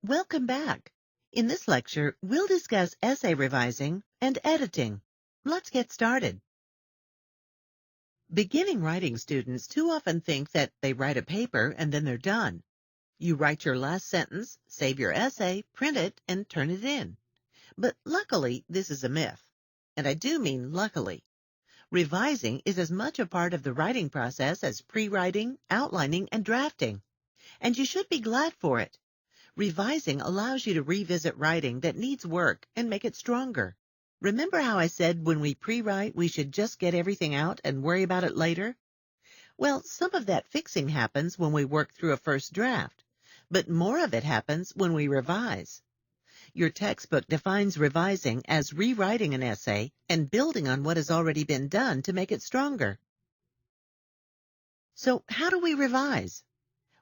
Welcome back. In this lecture, we'll discuss essay revising and editing. Let's get started. Beginning writing students too often think that they write a paper and then they're done. You write your last sentence, save your essay, print it, and turn it in. But luckily, this is a myth. And I do mean luckily. Revising is as much a part of the writing process as pre-writing, outlining, and drafting. And you should be glad for it. Revising allows you to revisit writing that needs work and make it stronger. Remember how I said when we pre-write we should just get everything out and worry about it later? Well, some of that fixing happens when we work through a first draft, but more of it happens when we revise. Your textbook defines revising as rewriting an essay and building on what has already been done to make it stronger. So how do we revise?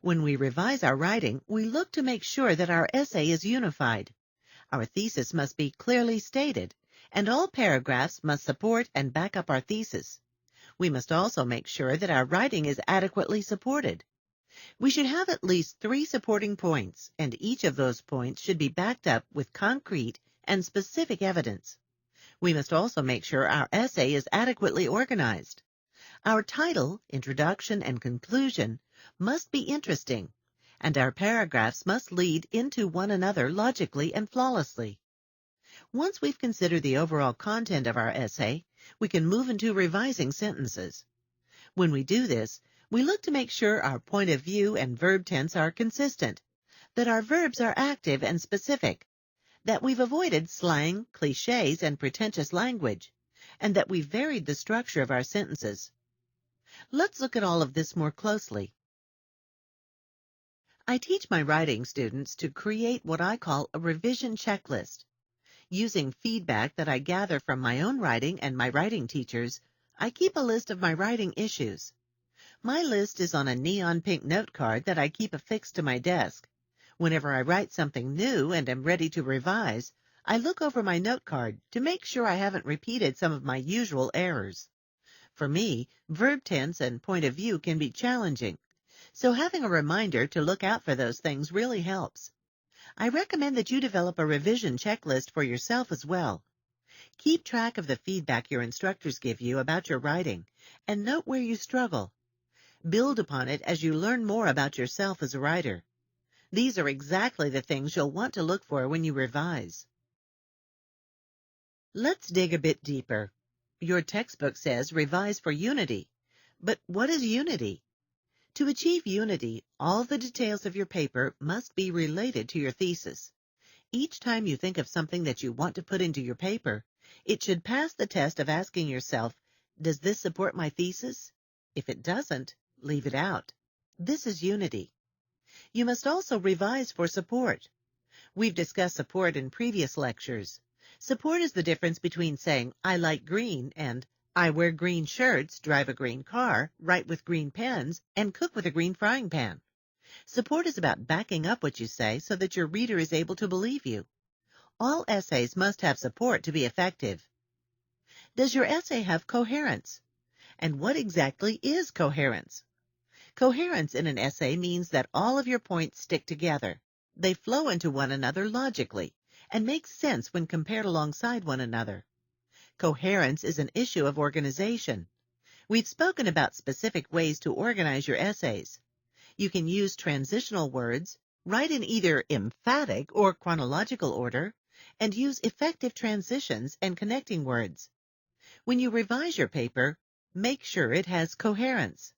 When we revise our writing, we look to make sure that our essay is unified. Our thesis must be clearly stated, and all paragraphs must support and back up our thesis. We must also make sure that our writing is adequately supported. We should have at least 3 supporting points, and each of those points should be backed up with concrete and specific evidence. We must also make sure our essay is adequately organized. Our title, introduction, and conclusion must be interesting, and our paragraphs must lead into one another logically and flawlessly. Once we've considered the overall content of our essay, we can move into revising sentences. When we do this, we look to make sure our point of view and verb tense are consistent, that our verbs are active and specific, that we've avoided slang, cliches, and pretentious language, and that we've varied the structure of our sentences. Let's look at all of this more closely. I teach my writing students to create what I call a revision checklist. Using feedback that I gather from my own writing and my writing teachers, I keep a list of my writing issues. My list is on a neon pink note card that I keep affixed to my desk. Whenever I write something new and am ready to revise, I look over my note card to make sure I haven't repeated some of my usual errors. For me, verb tense and point of view can be challenging, so having a reminder to look out for those things really helps. I recommend that you develop a revision checklist for yourself as well. Keep track of the feedback your instructors give you about your writing and note where you struggle. Build upon it as you learn more about yourself as a writer. These are exactly the things you'll want to look for when you revise. Let's dig a bit deeper. Your textbook says revise for unity. But what is unity? To achieve unity, all the details of your paper must be related to your thesis. Each time you think of something that you want to put into your paper, it should pass the test of asking yourself, does this support my thesis? If it doesn't, leave it out. This is unity. You must also revise for support. We've discussed support in previous lectures. Support is the difference between saying, I like green, and I wear green shirts, drive a green car, write with green pens, and cook with a green frying pan. Support is about backing up what you say so that your reader is able to believe you. All essays must have support to be effective. Does your essay have coherence? And what exactly is coherence? Coherence in an essay means that all of your points stick together. They flow into one another logically and make sense when compared alongside one another. Coherence is an issue of organization. We've spoken about specific ways to organize your essays. You can use transitional words, write in either emphatic or chronological order, and use effective transitions and connecting words. When you revise your paper, make sure it has coherence.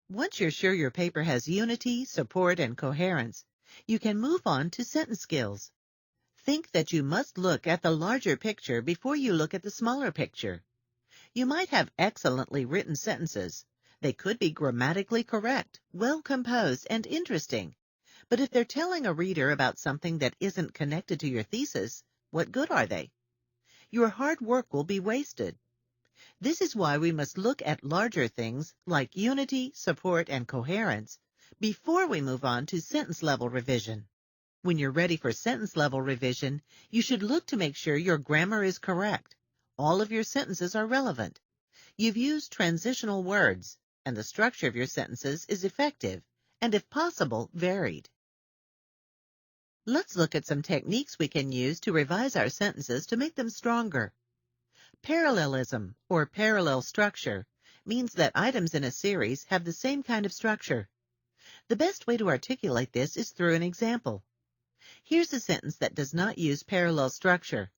Once you're sure your paper has unity, support, and coherence, you can move on to sentence skills. Think that you must look at the larger picture before you look at the smaller picture. You might have excellently written sentences. They could be grammatically correct, well composed, and interesting. But if they're telling a reader about something that isn't connected to your thesis, what good are they? Your hard work will be wasted. This is why we must look at larger things like unity, support, and coherence before we move on to sentence-level revision. When you're ready for sentence-level revision, you should look to make sure your grammar is correct. All of your sentences are relevant. You've used transitional words, and the structure of your sentences is effective, and if possible, varied. Let's look at some techniques we can use to revise our sentences to make them stronger. Parallelism, or parallel structure, means that items in a series have the same kind of structure. The best way to articulate this is through an example. Here's a sentence that does not use parallel structure.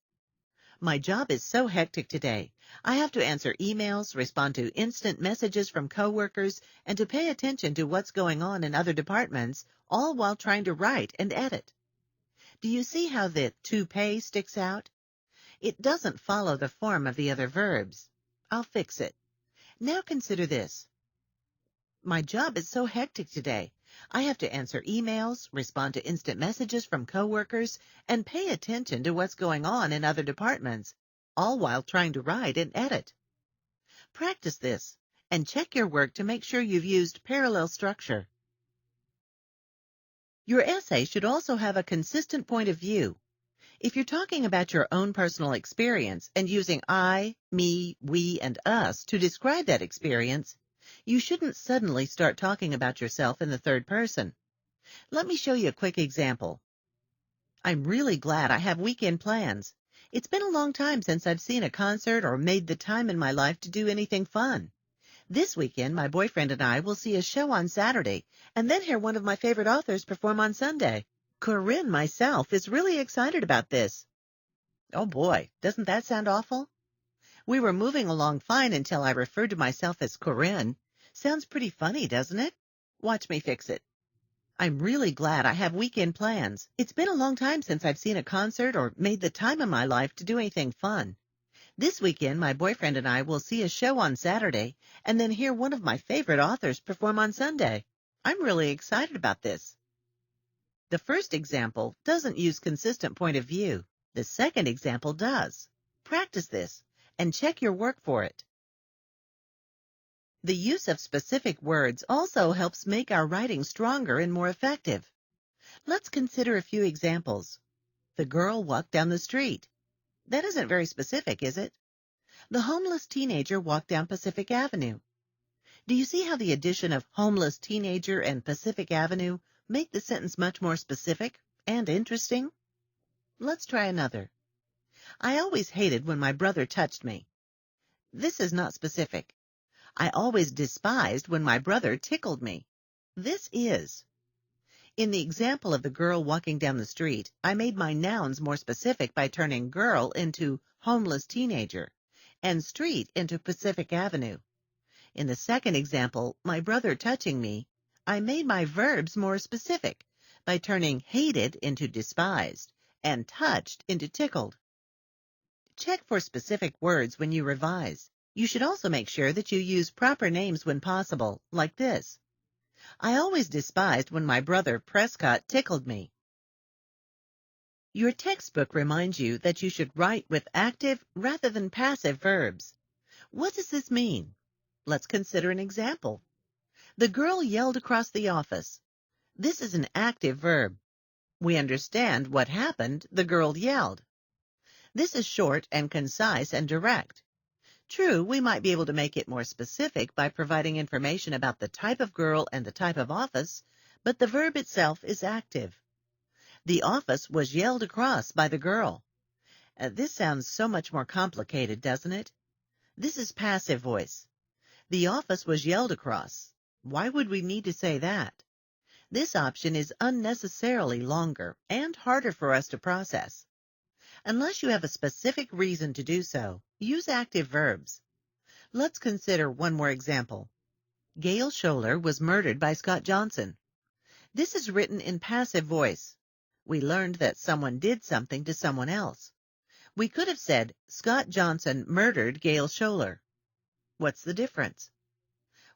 My job is so hectic today. I have to answer emails, respond to instant messages from coworkers, and to pay attention to what's going on in other departments, all while trying to write and edit. Do you see how the to pay sticks out? It doesn't follow the form of the other verbs. I'll fix it. Now consider this. My job is so hectic today. I have to answer emails, respond to instant messages from coworkers, and pay attention to what's going on in other departments, all while trying to write and edit. Practice this and check your work to make sure you've used parallel structure. Your essay should also have a consistent point of view. If you're talking about your own personal experience and using I, me, we, and us to describe that experience, you shouldn't suddenly start talking about yourself in the third person. Let me show you a quick example. I'm really glad I have weekend plans. It's been a long time since I've seen a concert or made the time in my life to do anything fun. This weekend, my boyfriend and I will see a show on Saturday and then hear one of my favorite authors perform on Sunday. Corinne, myself, is really excited about this. Oh boy, doesn't that sound awful? We were moving along fine until I referred to myself as Corinne. Sounds pretty funny, doesn't it? Watch me fix it. I'm really glad I have weekend plans. It's been a long time since I've seen a concert or made the time in my life to do anything fun. This weekend, my boyfriend and I will see a show on Saturday and then hear one of my favorite authors perform on Sunday. I'm really excited about this. The first example doesn't use consistent point of view. The second example does. Practice this and check your work for it. The use of specific words also helps make our writing stronger and more effective. Let's consider a few examples. The girl walked down the street. That isn't very specific, is it? The homeless teenager walked down Pacific Avenue. Do you see how the addition of homeless teenager and Pacific Avenue make the sentence much more specific and interesting? Let's try another. I always hated when my brother touched me. This is not specific. I always despised when my brother tickled me. This is. In the example of the girl walking down the street, I made my nouns more specific by turning girl into homeless teenager and street into Pacific Avenue. In the second example, my brother touching me, I made my verbs more specific by turning hated into despised and touched into tickled. Check for specific words when you revise. You should also make sure that you use proper names when possible, like this. I always despised when my brother Prescott tickled me. Your textbook reminds you that you should write with active rather than passive verbs. What does this mean? Let's consider an example. The girl yelled across the office. This is an active verb. We understand what happened. The girl yelled. This is short and concise and direct. True, we might be able to make it more specific by providing information about the type of girl and the type of office, but the verb itself is active. The office was yelled across by the girl. This sounds so much more complicated, doesn't it? This is passive voice. The office was yelled across. Why would we need to say that? This option is unnecessarily longer and harder for us to process. Unless you have a specific reason to do so, use active verbs. Let's consider one more example. Gail Scholler was murdered by Scott Johnson. This is written in passive voice. We learned that someone did something to someone else. We could have said, Scott Johnson murdered Gail Scholler. What's the difference?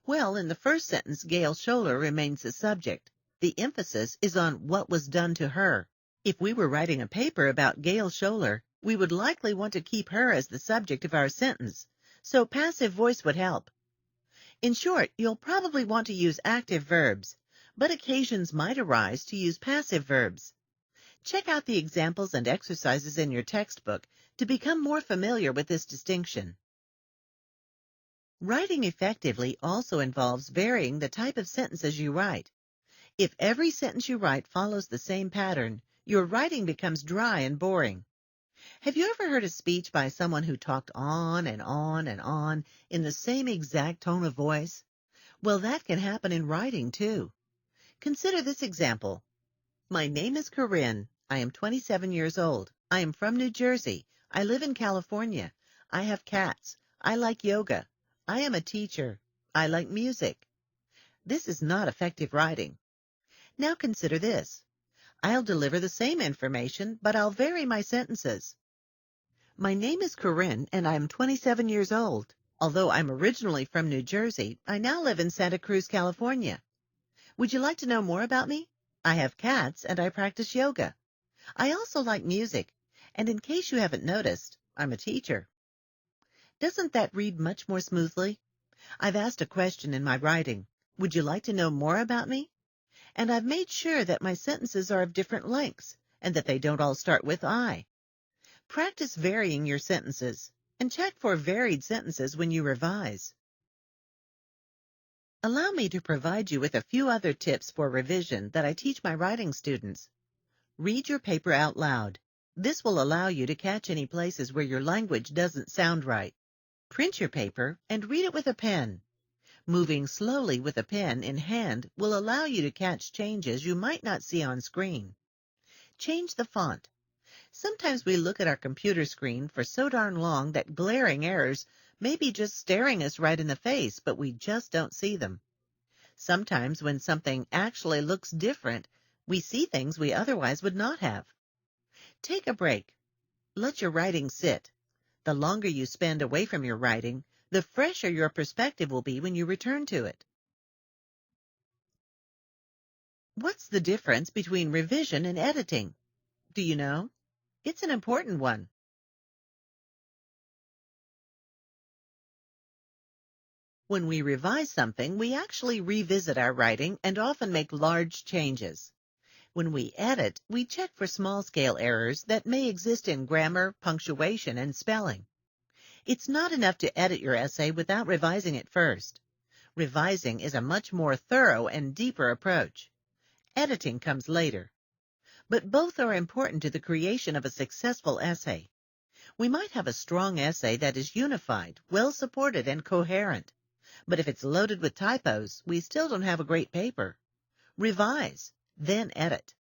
Well, in the first sentence, Gail Scholler remains the subject. The emphasis is on what was done to her. If we were writing a paper about Gail Scholler, we would likely want to keep her as the subject of our sentence, so passive voice would help. In short, you'll probably want to use active verbs, but occasions might arise to use passive verbs. Check out the examples and exercises in your textbook to become more familiar with this distinction. Writing effectively also involves varying the type of sentences you write. If every sentence you write follows the same pattern, Your writing becomes dry and boring. Have you ever heard a speech by someone who talked on and on and on in the same exact tone of voice? Well, that can happen in writing too. Consider this example. My name is Corinne. I am 27 years old. I am from New Jersey. I live in California. I have cats. I like yoga. I am a teacher. I like music. This is not effective writing. Now consider this. I'll deliver the same information, but I'll vary my sentences. My name is Corinne, and I am 27 years old. Although I'm originally from New Jersey, I now live in Santa Cruz, California. Would you like to know more about me? I have cats, and I practice yoga. I also like music, and in case you haven't noticed, I'm a teacher. Doesn't that read much more smoothly? I've asked a question in my writing. Would you like to know more about me? And I've made sure that my sentences are of different lengths, and that they don't all start with I. Practice varying your sentences, and check for varied sentences when you revise. Allow me to provide you with a few other tips for revision that I teach my writing students. Read your paper out loud. This will allow you to catch any places where your language doesn't sound right. Print your paper and read it with a pen. Moving slowly with a pen in hand will allow you to catch changes you might not see on screen. Change the font. Sometimes we look at our computer screen for so darn long that glaring errors may be just staring us right in the face, but we just don't see them. Sometimes when something actually looks different, we see things we otherwise would not have. Take a break. Let your writing sit. The longer you spend away from your writing, the fresher your perspective will be when you return to it. What's the difference between revision and editing? Do you know? It's an important one. When we revise something, we actually revisit our writing and often make large changes. When we edit, we check for small-scale errors that may exist in grammar, punctuation, and spelling. It's not enough to edit your essay without revising it first. Revising is a much more thorough and deeper approach. Editing comes later. But both are important to the creation of a successful essay. We might have a strong essay that is unified, well-supported, and coherent. But if it's loaded with typos, we still don't have a great paper. Revise, then edit.